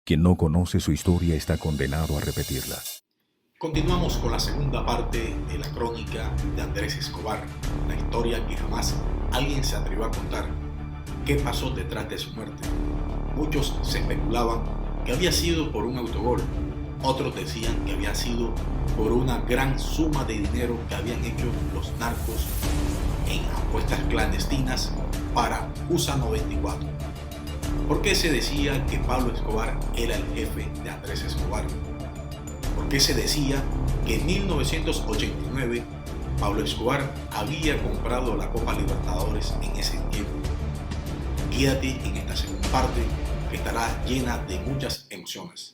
Quien no conoce su historia está condenado a repetirla. Continuamos con la segunda parte de la crónica de Andrés Escobar, la historia que jamás alguien se atrevió a contar. ¿Qué pasó detrás de su muerte? Muchos se especulaban que había sido por un autogol, otros decían que había sido por una gran suma de dinero que habían hecho los narcos en apuestas clandestinas para USA 94. ¿Por qué se decía que Pablo Escobar era el jefe de Andrés Escobar? ¿Por qué se decía que en 1989 Pablo Escobar había comprado la Copa Libertadores en ese tiempo? Quédate en esta segunda parte que estará llena de muchas emociones.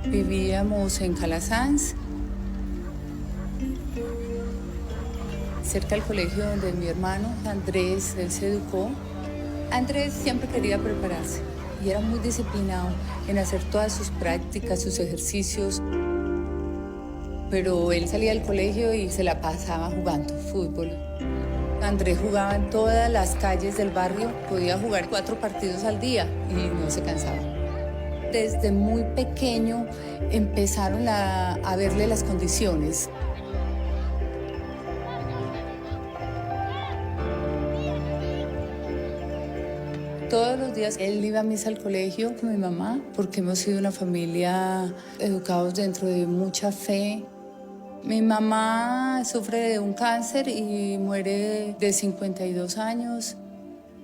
Vivíamos en Calasanz, cerca del colegio donde mi hermano Andrés, él se educó. Andrés siempre quería prepararse y era muy disciplinado en hacer todas sus prácticas, sus ejercicios. Pero él salía del colegio y se la pasaba jugando fútbol. Andrés jugaba en todas las calles del barrio, podía jugar 4 partidos al día y no se cansaba. Desde muy pequeño empezaron a verle las condiciones. Todos los días él iba a misa al colegio con mi mamá, porque hemos sido una familia educados dentro de mucha fe. Mi mamá sufre de un cáncer y muere de 52 años.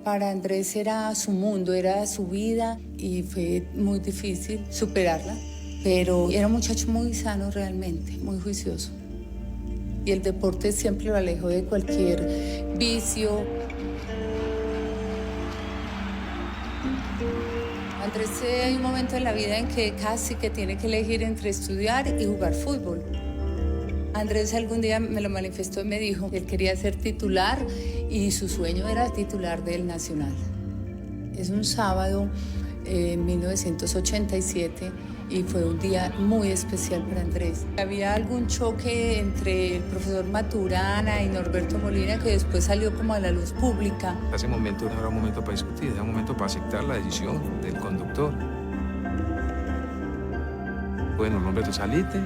Para Andrés era su mundo, era su vida y fue muy difícil superarla. Pero era un muchacho muy sano realmente, muy juicioso. Y el deporte siempre lo alejó de cualquier vicio. Andrés, hay un momento en la vida en que casi que tiene que elegir entre estudiar y jugar fútbol. Andrés algún día me lo manifestó y me dijo que él quería ser titular y su sueño era titular del Nacional. Es un sábado en 1987 y fue un día muy especial para Andrés. Había algún choque entre el profesor Maturana y Norberto Molina que después salió como a la luz pública. Ese momento no era un momento para discutir, era un momento para aceptar la decisión del conductor. Bueno, Norberto, saliste.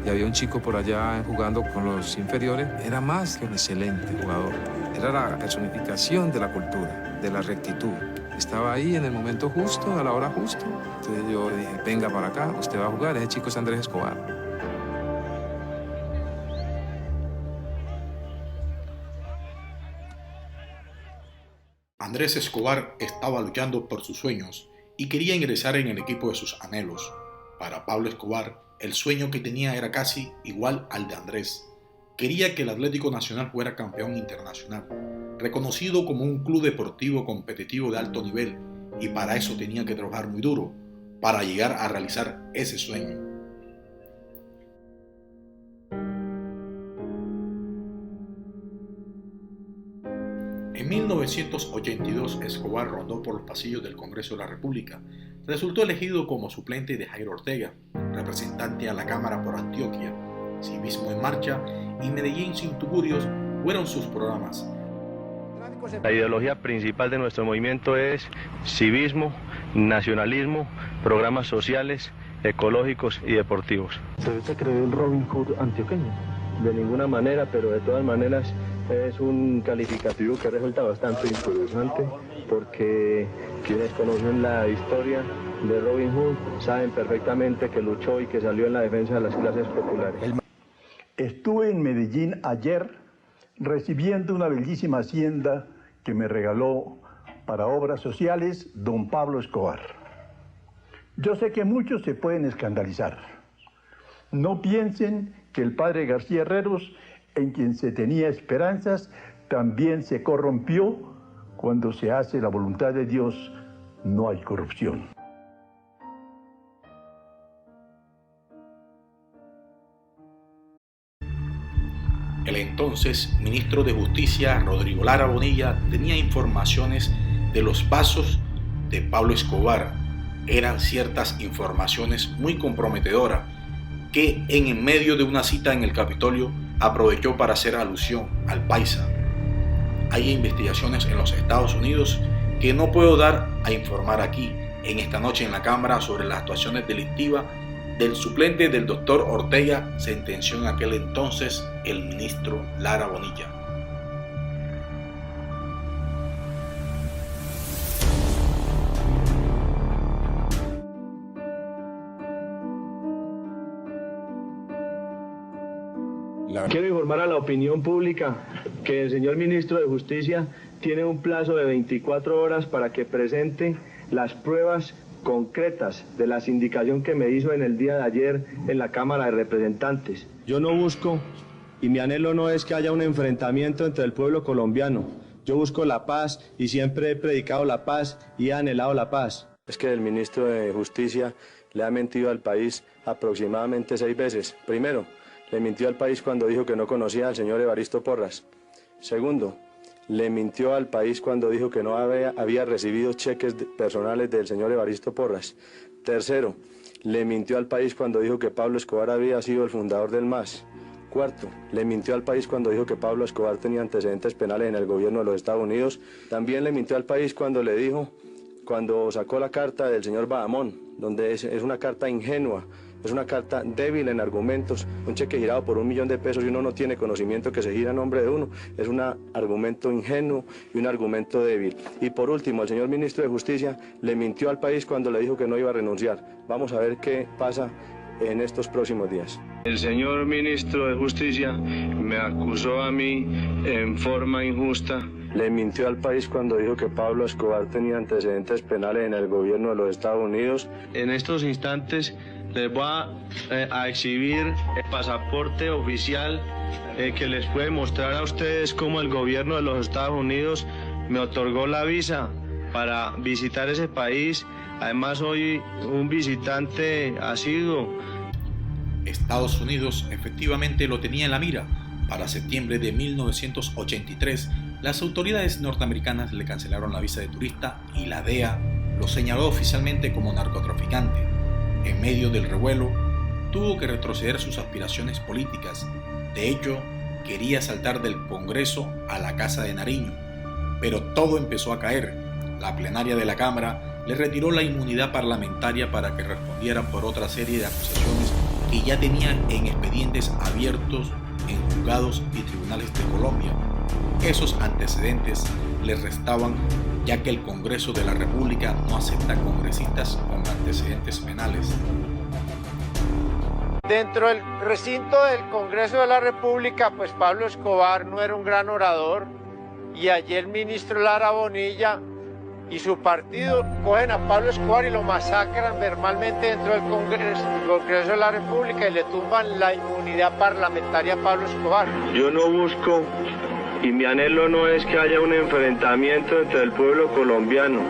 Y había un chico por allá jugando con los inferiores. Era más que un excelente jugador. Era la personificación de la cultura, de la rectitud. Estaba ahí en el momento justo, a la hora justa. Entonces yo dije, venga para acá, usted va a jugar. Ese chico es Andrés Escobar. Andrés Escobar estaba luchando por sus sueños y quería ingresar en el equipo de sus anhelos. Para Pablo Escobar, el sueño que tenía era casi igual al de Andrés. Quería que el Atlético Nacional fuera campeón internacional, reconocido como un club deportivo competitivo de alto nivel, y para eso tenía que trabajar muy duro, para llegar a realizar ese sueño. En 1982, Escobar rondó por los pasillos del Congreso de la República. Resultó elegido como suplente de Jairo Ortega, representante a la Cámara por Antioquia. Civismo en Marcha y Medellín sin tugurios fueron sus programas. La ideología principal de nuestro movimiento es civismo, nacionalismo, programas sociales, ecológicos y deportivos. ¿Se creó el Robin Hood antioqueño? De ninguna manera, pero de todas maneras es un calificativo que resulta bastante interesante porque quienes conocen la historia de Robin Hood saben perfectamente que luchó y que salió en la defensa de las clases populares. Estuve en Medellín ayer recibiendo una bellísima hacienda que me regaló para obras sociales don Pablo Escobar. Yo sé que muchos se pueden escandalizar. No piensen que el padre García Herreros, en quien se tenía esperanzas, también se corrompió. Cuando se hace la voluntad de Dios, no hay corrupción. El entonces ministro de Justicia, Rodrigo Lara Bonilla, tenía informaciones de los pasos de Pablo Escobar. Eran ciertas informaciones muy comprometedoras que en medio de una cita en el Capitolio aprovechó para hacer alusión al paisa. Hay investigaciones en los Estados Unidos que no puedo dar a informar aquí en esta noche en la Cámara sobre las actuaciones delictivas del suplente del doctor Ortega, sentenció en aquel entonces el ministro Lara Bonilla. Quiero informar a la opinión pública que el señor ministro de Justicia tiene un plazo de 24 horas para que presente las pruebas concretas de la sindicación que me hizo en el día de ayer en la Cámara de Representantes. Yo no busco, y mi anhelo no es que haya un enfrentamiento entre el pueblo colombiano. Yo busco la paz y siempre he predicado la paz y he anhelado la paz. Es que el ministro de Justicia le ha mentido al país aproximadamente 6 veces. Primero, le mintió al país cuando dijo que no conocía al señor Evaristo Porras. Segundo, le mintió al país cuando dijo que no había recibido cheques personales del señor Evaristo Porras. Tercero, le mintió al país cuando dijo que Pablo Escobar había sido el fundador del MAS. Cuarto, le mintió al país cuando dijo que Pablo Escobar tenía antecedentes penales en el gobierno de los Estados Unidos. También le mintió al país cuando le dijo, cuando sacó la carta del señor Bahamón, donde es una carta ingenua. Es una carta débil en argumentos, un cheque girado por $1 millón y uno no tiene conocimiento que se gira a nombre de uno. Es un argumento ingenuo y un argumento débil. Y por último, el señor ministro de Justicia le mintió al país cuando le dijo que no iba a renunciar. Vamos a ver qué pasa en estos próximos días. El señor ministro de Justicia me acusó a mí en forma injusta. Le mintió al país cuando dijo que Pablo Escobar tenía antecedentes penales en el gobierno de los Estados Unidos. En estos instantes les voy a exhibir el pasaporte oficial que les puede mostrar a ustedes cómo el gobierno de los Estados Unidos me otorgó la visa para visitar ese país. Además, soy un visitante asiduo. Estados Unidos efectivamente lo tenía en la mira. Para septiembre de 1983, las autoridades norteamericanas le cancelaron la visa de turista y la DEA lo señaló oficialmente como narcotraficante. En medio del revuelo, tuvo que retroceder sus aspiraciones políticas. De hecho, quería saltar del Congreso a la Casa de Nariño. Pero todo empezó a caer. La plenaria de la Cámara le retiró la inmunidad parlamentaria para que respondiera por otra serie de acusaciones que ya tenían en expedientes abiertos en juzgados y tribunales de Colombia. Esos antecedentes le restaban, ya que el Congreso de la República no acepta congresistas con antecedentes penales. Dentro del recinto del Congreso de la República, pues Pablo Escobar no era un gran orador, y allí el ministro Lara Bonilla y su partido cogen a Pablo Escobar y lo masacran verbalmente dentro del Congreso de la República y le tumban la inmunidad parlamentaria a Pablo Escobar. Yo no busco, y mi anhelo no es que haya un enfrentamiento entre el pueblo colombiano.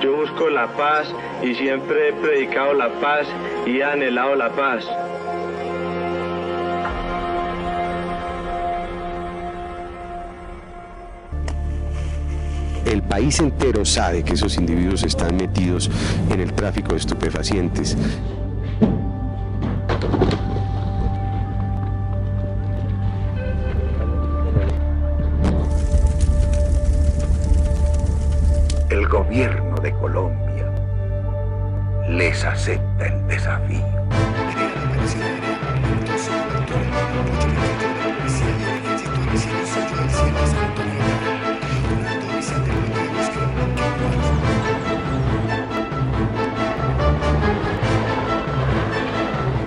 Yo busco la paz y siempre he predicado la paz y he anhelado la paz. El país entero sabe que esos individuos están metidos en el tráfico de estupefacientes. El gobierno de Colombia les acepta el desafío.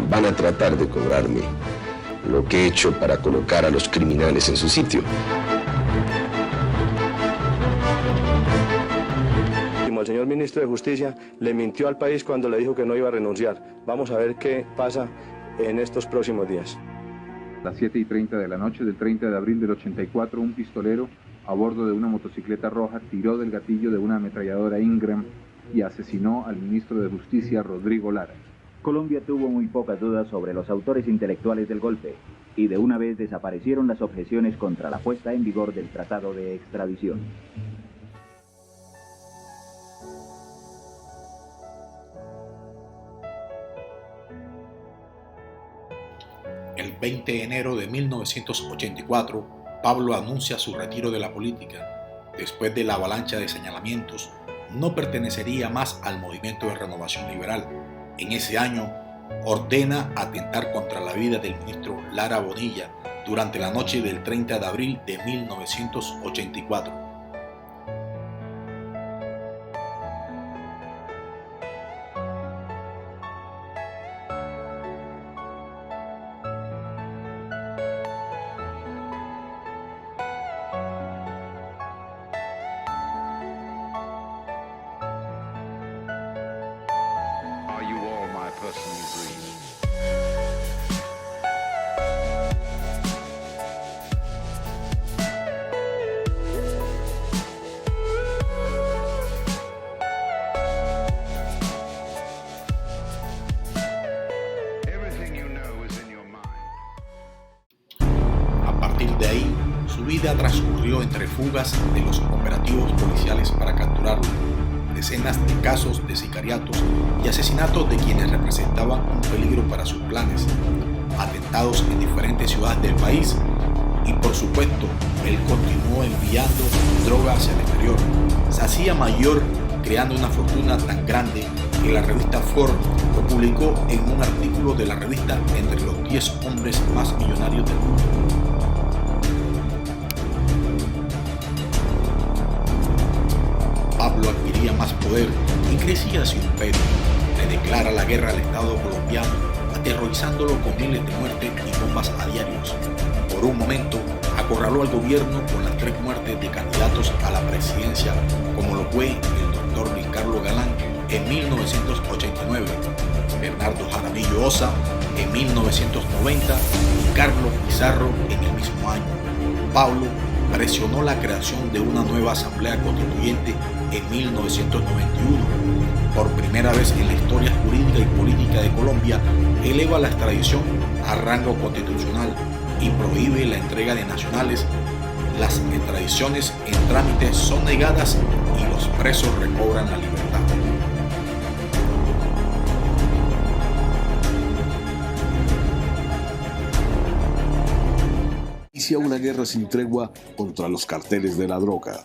Van a tratar de cobrarme lo que he hecho para colocar a los criminales en su sitio. El señor ministro de Justicia le mintió al país cuando le dijo que no iba a renunciar. Vamos a ver qué pasa en estos próximos días. A las 7:30 de la noche del 30 de abril del 84, un pistolero a bordo de una motocicleta roja tiró del gatillo de una ametralladora Ingram y asesinó al ministro de Justicia, Rodrigo Lara. Colombia tuvo muy pocas dudas sobre los autores intelectuales del golpe. y de una vez desaparecieron las objeciones contra la puesta en vigor del tratado de extradición. El 20 de enero de 1984, Pablo anuncia su retiro de la política. Después de la avalancha de señalamientos, no pertenecería más al movimiento de renovación liberal. En ese año, ordena atentar contra la vida del ministro Lara Bonilla durante la noche del 30 de abril de 1984. De ahí, su vida transcurrió entre fugas de los operativos policiales para capturarlo, decenas de casos de sicariatos y asesinatos de quienes representaban un peligro para sus planes, atentados en diferentes ciudades del país y, por supuesto, él continuó enviando droga hacia el exterior. Se hacía mayor creando una fortuna tan grande que la revista Forbes lo publicó en un artículo de la revista entre los 10 hombres más millonarios del mundo. Pablo adquiría más poder y crecía su imperio. Le declara la guerra al Estado colombiano, aterrorizándolo con miles de muertes y bombas a diarios. Por un momento, acorraló al gobierno con las 3 muertes de candidatos a la presidencia, como lo fue el doctor Luis Carlos Galán en 1989, Bernardo Jaramillo Osa en 1990 y Carlos Pizarro en el mismo año. Pablo presionó la creación de una nueva asamblea constituyente en 1991. Por primera vez en la historia jurídica y política de Colombia, eleva la extradición a rango constitucional y prohíbe la entrega de nacionales. Las extradiciones en trámite son negadas y los presos recobran la libertad. Inicia una guerra sin tregua contra los carteles de la droga.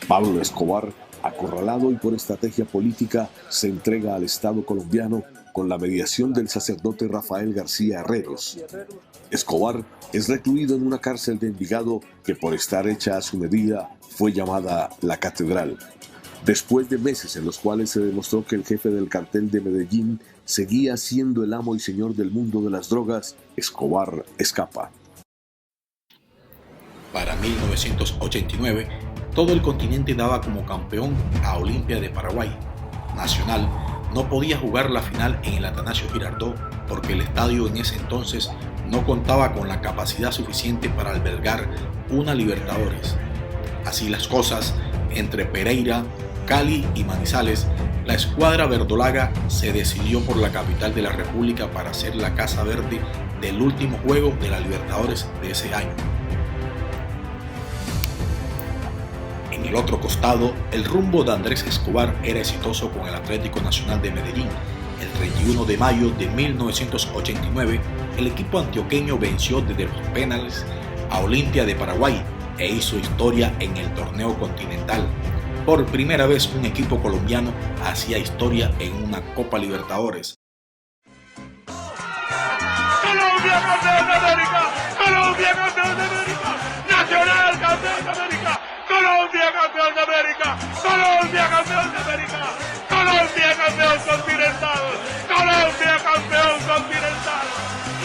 Pablo Escobar, acorralado y por estrategia política, se entrega al Estado colombiano con la mediación del sacerdote Rafael García Herreros. Escobar es recluido en una cárcel de Envigado que, por estar hecha a su medida, fue llamada La Catedral. Después de meses en los cuales se demostró que el jefe del cartel de Medellín seguía siendo el amo y señor del mundo de las drogas, Escobar escapa. Para 1989, todo el continente daba como campeón a Olimpia de Paraguay. Nacional no podía jugar la final en el Atanasio Girardot porque el estadio en ese entonces no contaba con la capacidad suficiente para albergar una Libertadores. Así las cosas, entre Pereira, Cali y Manizales, la escuadra verdolaga se decidió por la capital de la República para ser la casa verde del último juego de la Libertadores de ese año. En el otro costado, el rumbo de Andrés Escobar era exitoso con el Atlético Nacional de Medellín. El 31 de mayo de 1989, el equipo antioqueño venció desde los penales a Olimpia de Paraguay e hizo historia en el torneo continental. Por primera vez un equipo colombiano hacía historia en una Copa Libertadores. Colombia campeón de América, Colombia campeón de América, Nacional campeón de América, Colombia campeón de América, Colombia campeón de América, Colombia campeón continental, Colombia campeón continental,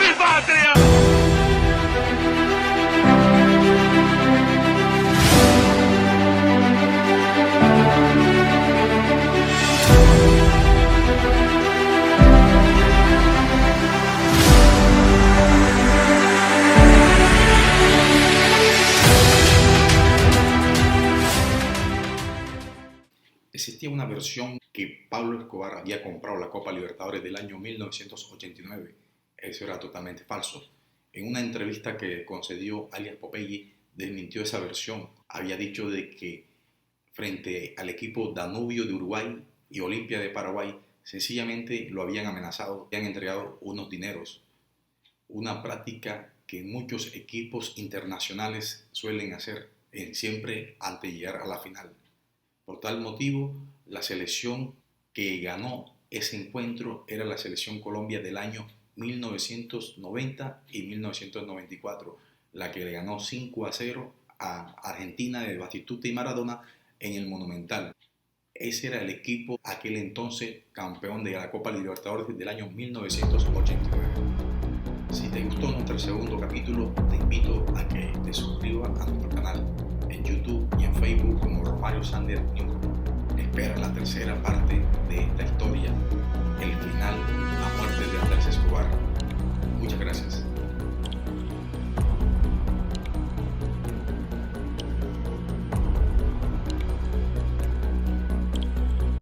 mi patria. Existía una versión que Pablo Escobar había comprado la Copa Libertadores del año 1989. Eso era totalmente falso. En una entrevista que concedió alias Popeye, desmintió esa versión. Había dicho de que frente al equipo Danubio de Uruguay y Olimpia de Paraguay, sencillamente lo habían amenazado, le han entregado unos dineros. Una práctica que muchos equipos internacionales suelen hacer siempre antes de llegar a la final. Por tal motivo, la selección que ganó ese encuentro era la selección Colombia del año 1990 y 1994, la que le ganó 5-0 a Argentina de Batistuta y Maradona en el Monumental. Ese era el equipo aquel entonces campeón de la Copa Libertadores del año 1989. Si te gustó nuestro segundo capítulo, te invito a que te suscribas a nuestro canal en YouTube y en Facebook como Romario Sander News. Espera la tercera parte de esta historia, el final, la muerte de Andrés Escobar. Muchas gracias.